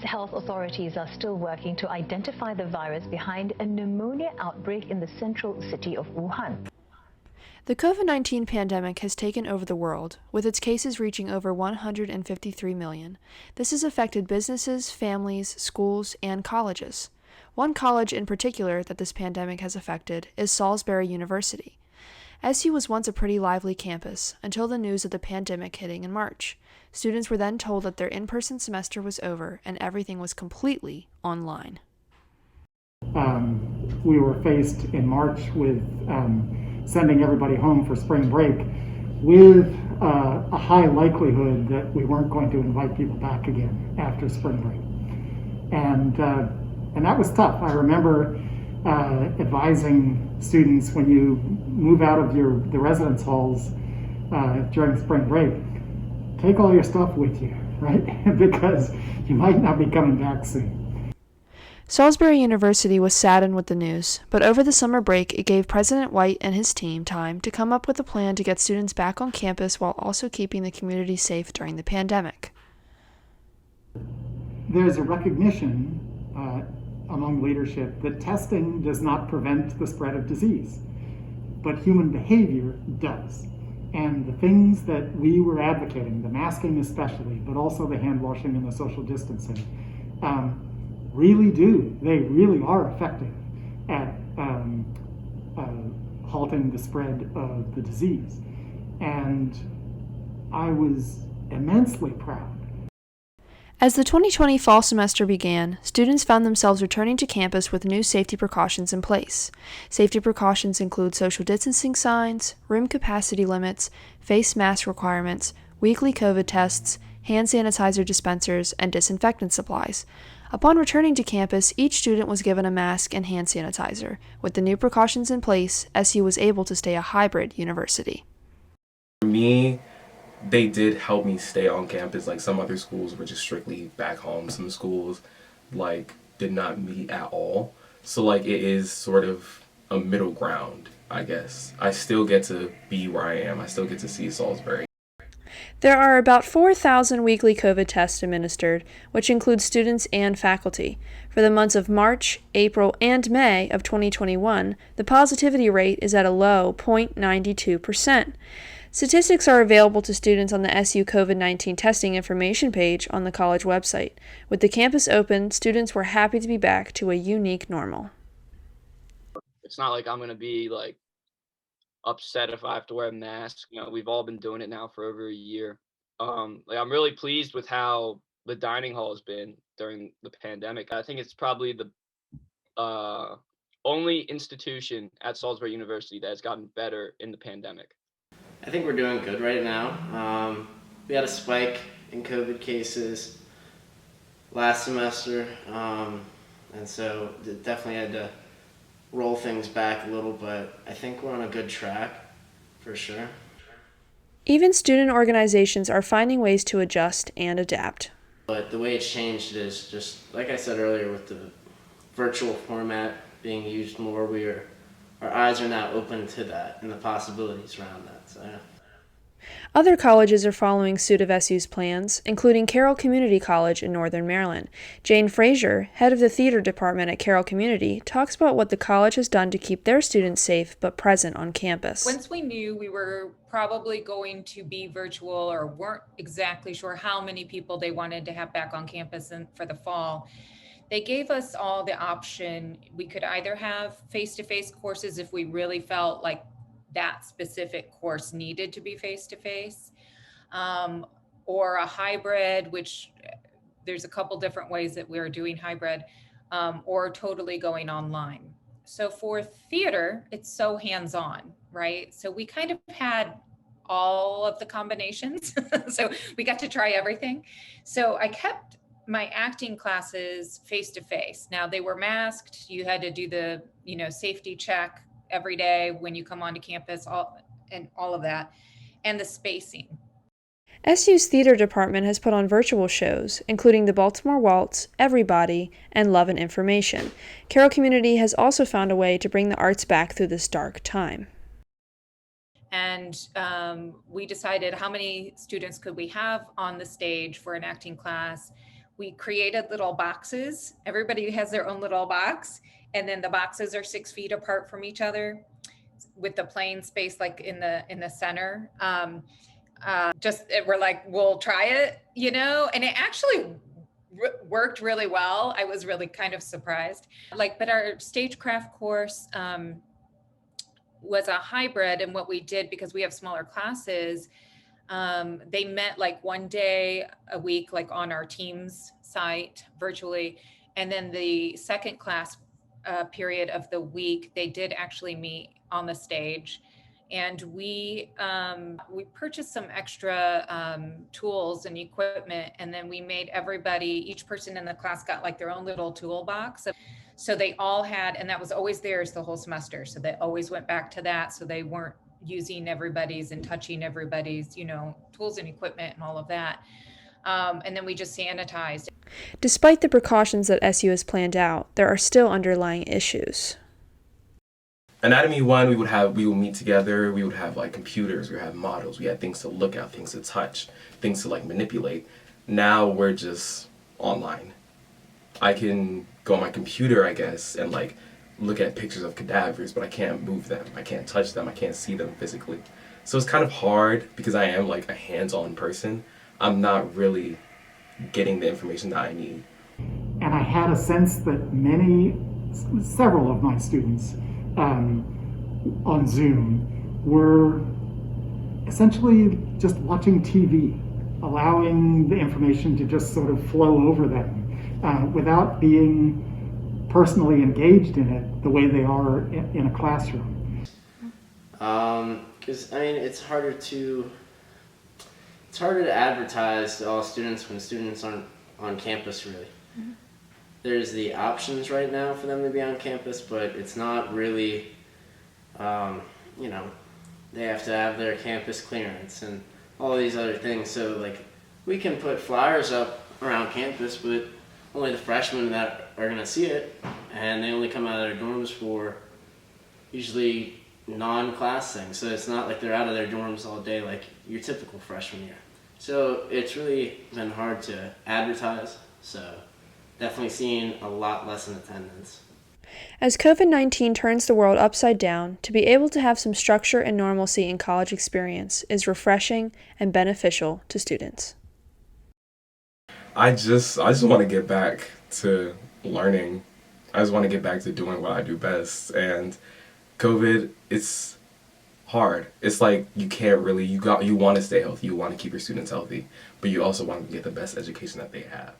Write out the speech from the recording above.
Health authorities are still working to identify the virus behind a pneumonia outbreak in the central city of Wuhan. The COVID-19 pandemic has taken over the world, with its cases reaching over 153 million. This has affected businesses, families, schools, and colleges. One college in particular that this pandemic has affected is Salisbury University. SU was once a pretty lively campus until the news of the pandemic hitting in March. Students were then told that their in-person semester was over and everything was completely online. We were faced in March with sending everybody home for spring break with a high likelihood that we weren't going to invite people back again after spring break. And that was tough. I remember advising students, when you move out of the residence halls during spring break, take all your stuff with you, right? Because you might not be coming back soon. Salisbury University was saddened with the news, but over the summer break it gave President White and his team time to come up with a plan to get students back on campus while also keeping the community safe during the pandemic. There's a recognition among leadership that testing does not prevent the spread of disease, but human behavior does. And the things that we were advocating, the masking especially, but also the hand washing and the social distancing, they really are effective at halting the spread of the disease. And I was immensely proud. As the 2020 fall semester began, students found themselves returning to campus with new safety precautions in place. Safety precautions include social distancing signs, room capacity limits, face mask requirements, weekly COVID tests, hand sanitizer dispensers, and disinfectant supplies. Upon returning to campus, each student was given a mask and hand sanitizer. With the new precautions in place, SU was able to stay a hybrid university. For me, they did help me stay on campus. Like, some other schools were just strictly back home. Some schools did not meet at all. So it is sort of a middle ground, I guess. I still get to be where I am. I still get to see Salisbury. There are about 4,000 weekly COVID tests administered, which includes students and faculty. For the months of March, April, and May of 2021, the positivity rate is at a low 0.92%. Statistics are available to students on the SU COVID-19 testing information page on the college website. With the campus open, students were happy to be back to a unique normal. It's not like I'm going to be upset if I have to wear a mask. We've all been doing it now for over a year. I'm really pleased with how the dining hall has been during the pandemic. I think it's probably the only institution at Salisbury University that has gotten better in the pandemic. I think we're doing good right now. We had a spike in COVID cases last semester, and so definitely had to roll things back a little, but I think we're on a good track, for sure. Even student organizations are finding ways to adjust and adapt. But the way it's changed is just, like I said earlier, with the virtual format being used more, our eyes are now open to that and the possibilities around that. So, yeah. Other colleges are following suit of SU's plans, including Carroll Community College in Northern Maryland. Jane Frazier, head of the theater department at Carroll Community, talks about what the college has done to keep their students safe but present on campus. Once we knew we were probably going to be virtual, or weren't exactly sure how many people they wanted to have back on campus for the fall, they gave us all the option. We could either have face-to-face courses if we really felt like that specific course needed to be face-to-face, or a hybrid, which there's a couple different ways that we're doing hybrid, or totally going online. So for theater, it's so hands-on, right? So we kind of had all of the combinations. So we got to try everything. So I kept my acting classes face-to-face. Now they were masked. You had to do the, safety check every day when you come onto campus, all of that, and the spacing. SU's theater department has put on virtual shows, including the Baltimore Waltz, Everybody, and Love and Information. Carroll Community has also found a way to bring the arts back through this dark time. And we decided how many students could we have on the stage for an acting class. we created little boxes. Everybody has their own little box, and then the boxes are 6 feet apart from each other with the playing space like in the center. We're like, we'll try it, and it actually worked really well. I was really kind of surprised. But our stagecraft course was a hybrid, and what we did, because we have smaller classes, they met like one day a week, like on our Teams site virtually. And then the second class period of the week, they did actually meet on the stage. And we purchased some extra tools and equipment, and then we made each person in the class got like their own little toolbox. So they all had, and that was always theirs the whole semester. So they always went back to that. So they weren't using everybody's and touching everybody's, tools and equipment and all of that. And then we just sanitized. Despite the precautions that SU has planned out, there are still underlying issues. Anatomy 1, we would meet together, we would have like computers, we would have models, we had things to look at, things to touch, things to like manipulate. Now we're just online. I can go on my computer, I guess, and like look at pictures of cadavers, but I can't move them, I can't touch them, I can't see them physically. So it's kind of hard because I am like a hands-on person. I'm not really getting the information that I need. And I had a sense that several of my students on Zoom were essentially just watching TV, allowing the information to just sort of flow over them without being personally engaged in it the way they are in a classroom. Because it's harder to advertise to all students when students aren't on campus really. Mm-hmm. There's the options right now for them to be on campus, but it's not really, they have to have their campus clearance and all these other things. So like, we can put flyers up around campus, but only the freshmen that are gonna see it, and they only come out of their dorms for usually non-class things. So it's not like they're out of their dorms all day like your typical freshman year. So it's really been hard to advertise. So definitely seeing a lot less in attendance. As COVID-19 turns the world upside down, to be able to have some structure and normalcy in college experience is refreshing and beneficial to students. I just want to get back to learning. I just want to get back to doing what I do best. And COVID, it's hard. It's like you can't really, you want to stay healthy, you want to keep your students healthy, but you also want to get the best education that they have.